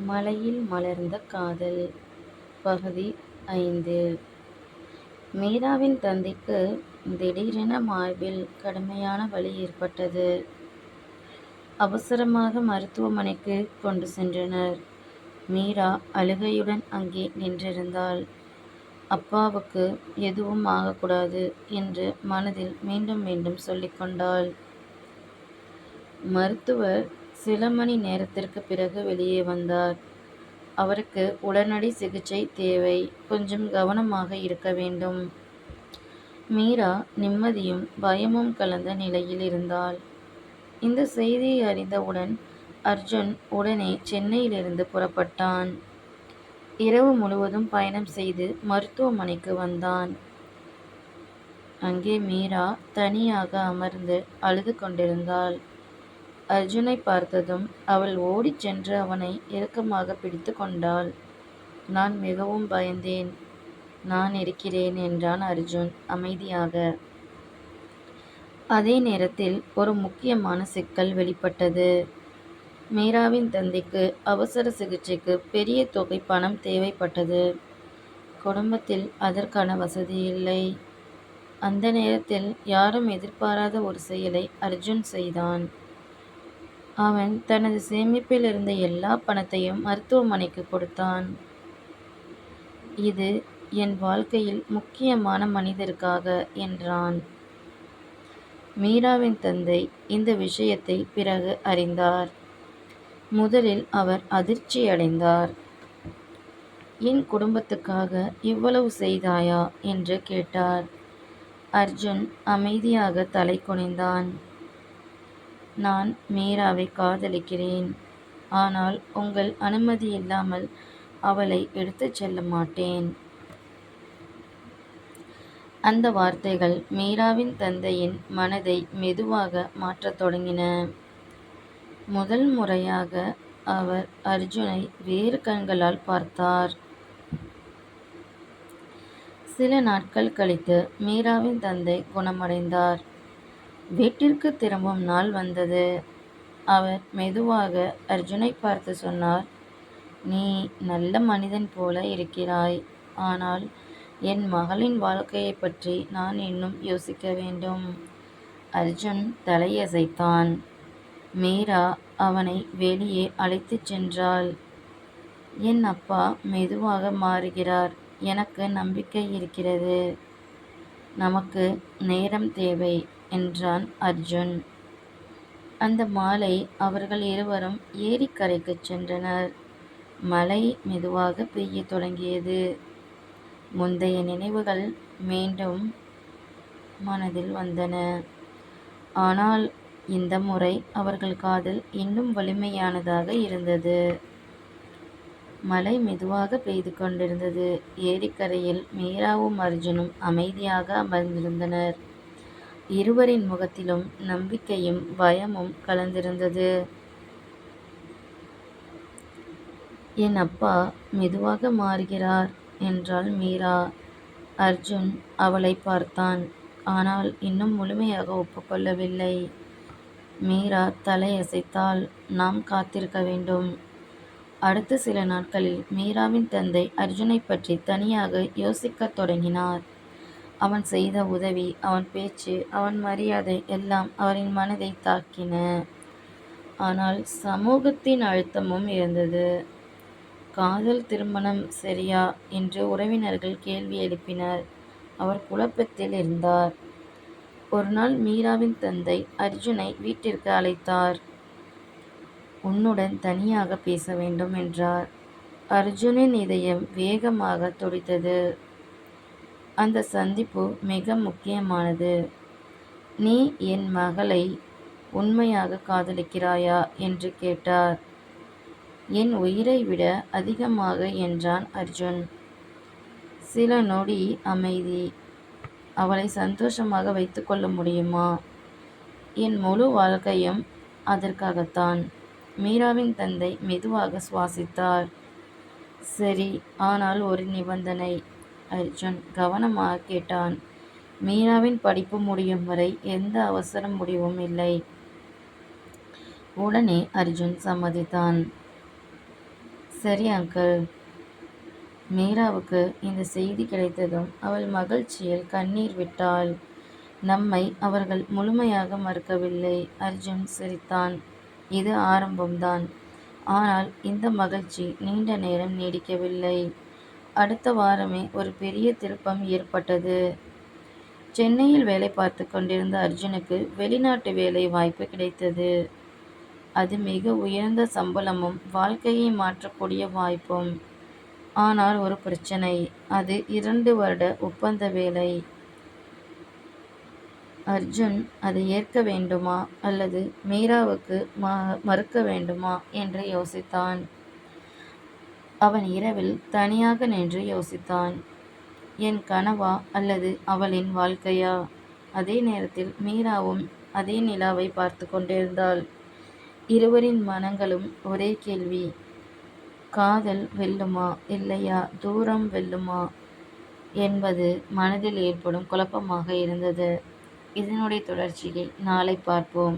மலையில் மலர்ந்த காதல் பகுதி 5. மீராவின் தந்தைக்கு திடீரென மார்பில் கடுமையான வலி ஏற்பட்டது. அவசரமாக மருத்துவமனைக்கு கொண்டு சென்றனர். மீரா அழுகையுடன் அங்கே நின்றிருந்தாள். அப்பாவுக்கு எதுவும் ஆகக்கூடாது என்று மனதில் மீண்டும் மீண்டும் சொல்லிக்கொண்டாள். மருத்துவர் சில மணி நேரத்திற்கு பிறகு வெளியே வந்தார். அவருக்கு உடனடி சிகிச்சை தேவை. கொஞ்சம் கவனமாக இருக்க வேண்டும். மீரா நிம்மதியும் பயமும் கலந்த நிலையில் இருந்தாள். இந்த செய்தியை அறிந்தவுடன் அர்ஜுன் உடனே சென்னையிலிருந்து புறப்பட்டான். இரவு முழுவதும் பயணம் செய்து மருத்துவமனைக்கு வந்தான். அங்கே மீரா தனியாக அமர்ந்து அழுது கொண்டிருந்தாள். அர்ஜுனை பார்த்ததும் அவள் ஓடிச் சென்று அவனை இறுக்கமாக பிடித்து கொண்டாள். நான் மிகவும் பயந்தேன். நான் இருக்கிறேன் என்றான் அர்ஜுன் அமைதியாக. அதே நேரத்தில் ஒரு முக்கியமான சிக்கல் வெளிப்பட்டது. மீராவின் தந்தைக்கு அவசர சிகிச்சைக்கு பெரிய தொகை பணம் தேவைப்பட்டது. குடும்பத்தில் அதற்கான வசதி இல்லை. அந்த நேரத்தில் யாரும் எதிர்பாராத ஒரு செயலை அர்ஜுன் செய்தான். அவன் தனது சேமிப்பில் இருந்த எல்லா பணத்தையும் மருத்துவமனைக்கு கொடுத்தான். இது என் வாழ்க்கையில் முக்கியமான மனிதருக்காக என்றான். மீராவின் தந்தை இந்த விஷயத்தை பிறகு அறிந்தார். முதலில் அவர் அதிர்ச்சியடைந்தார். என் குடும்பத்துக்காக இவ்வளவு செய்தாயா என்று கேட்டார். அர்ஜுன் அமைதியாக தலை குனிந்தான். நான் மீராவை காதலிக்கிறேன். ஆனால் உங்கள் அனுமதி இல்லாமல் அவளை எடுத்துச் செல்ல மாட்டேன். அந்த வார்த்தைகள் மீராவின் தந்தையின் மனதை மெதுவாக மாற்றத் தொடங்கின. முதல் முறையாக அவர் அர்ஜுனை வேறு கண்களால் பார்த்தார். சில நாட்கள் கழித்து மீராவின் தந்தை குணமடைந்தார். வீட்டிற்கு திரும்பும் நாள் வந்தது. அவர் மெதுவாக அர்ஜுனை பார்த்து சொன்னார், நீ நல்ல மனிதன் போல இருக்கிறாய். ஆனால் என் மகளின் வாழ்க்கையை பற்றி நான் இன்னும் யோசிக்க வேண்டும். அர்ஜுன் தலையசைத்தான். மீரா அவனை வெளியே அழைத்துச் சென்றாள். என் அப்பா மெதுவாக மாறுகிறார். எனக்கு நம்பிக்கை இருக்கிறது. நமக்கு நேரம் தேவை என்றான் அர்ஜுன். அந்த மாலை அவர்கள் இருவரும் ஏரிக்கரைக்குச் சென்றனர். மழை மெதுவாக பெய்யத் தொடங்கியது. முந்தைய நினைவுகள் மீண்டும் மனதில் வந்தன. ஆனால் இந்த முறை அவர்கள் காதல் இன்னும் வலிமையானதாக இருந்தது. மழை மெதுவாக பெய்து கொண்டிருந்தது. ஏரிக்கரையில் மீராவும் அர்ஜுனும் அமைதியாக அமர்ந்திருந்தனர். இருவரின் முகத்திலும் நம்பிக்கையும் பயமும் கலந்திருந்தது. என் அப்பா மெதுவாக மாறுகிறார் என்றாள் மீரா. அர்ஜுன் அவளை பார்த்தான். ஆனால் இன்னும் முழுமையாக ஒப்புக்கொள்ளவில்லை. மீரா தலையசைத்தாள். நாம் காத்திருக்க வேண்டும். அடுத்த சில நாட்களில் மீராவின் தந்தை அர்ஜுனை பற்றி தனியாக யோசிக்கத் தொடங்கினார். அவன் செய்த உதவி, அவன் பேச்சு, அவன் மரியாதை எல்லாம் அவரின் மனதை தாக்கின. ஆனால் சமூகத்தின் அழுத்தமும் இருந்தது. காதல் திருமணம் சரியா என்று உறவினர்கள் கேள்வி எழுப்பினர். அவர் குழப்பத்தில் இருந்தார். ஒரு நாள் மீராவின் தந்தை அர்ஜுனை வீட்டிற்கு அழைத்தார். உன்னுடன் தனியாக பேச வேண்டும் என்றார். அர்ஜுனின் இதயம் வேகமாக துடித்தது. அந்த சந்திப்பு மிக முக்கியமானது. நீ என் மகளை உண்மையாக காதலிக்கிறாயா என்று கேட்டார். என் உயிரை விட அதிகமாக என்றான் அர்ஜுன். சில நொடி அமைதி. அவளை சந்தோஷமாக வைத்துக்கொள்ள முடியுமா? என் முழு வாழ்க்கையும் அதற்காகத்தான். மீராவின் தந்தை மெதுவாக சுவாசித்தார். சரி, ஆனால் ஒரு நிபந்தனை. அர்ஜுன் கவனமாக கேட்டான். மீராவின் படிப்பு முடியும் வரை எந்த அவசர முடிவும் இல்லை. உடனே அர்ஜுன் சம்மதித்தான். சரி அங்கிள். மீராவுக்கு இந்த செய்தி கிடைத்ததும் அவள் மகிழ்ச்சியில் கண்ணீர் விட்டாள். நம்மை அவர்கள் முழுமையாக மறுக்கவில்லை. அர்ஜுன் சிரித்தான். இது ஆரம்பம்தான். ஆனால் இந்த மகிழ்ச்சி நீண்ட நேரம் நீடிக்கவில்லை. அடுத்த வாரமே ஒரு பெரிய திருப்பம் ஏற்பட்டது. சென்னையில் வேலை பார்த்து கொண்டிருந்த அர்ஜுனுக்கு வெளிநாட்டு வேலை வாய்ப்பு கிடைத்தது. அது மிக உயர்ந்த சம்பளமும் வாழ்க்கையை மாற்றக்கூடிய வாய்ப்பும். ஆனால் ஒரு பிரச்சனை. அது 2 வருட ஒப்பந்த வேலை. அர்ஜுன் அதை ஏற்க வேண்டுமா அல்லது மீராவுக்கு மறுக்க வேண்டுமா என்று யோசித்தான். அவன் இரவில் தனியாக நின்று யோசித்தான். என் கனவா அல்லது அவளின் வாழ்க்கையா? அதே நேரத்தில் மீராவும் அதே நிலாவை பார்த்து கொண்டிருந்தாள். இருவரின் மனங்களும் ஒரே கேள்வி. காதல் வெல்லுமா இல்லையா தூரம் வெல்லுமா என்பது மனதில் ஏற்படும் குழப்பமாக இருந்தது. இதனுடைய தொடர்ச்சியை நாளை பார்ப்போம்.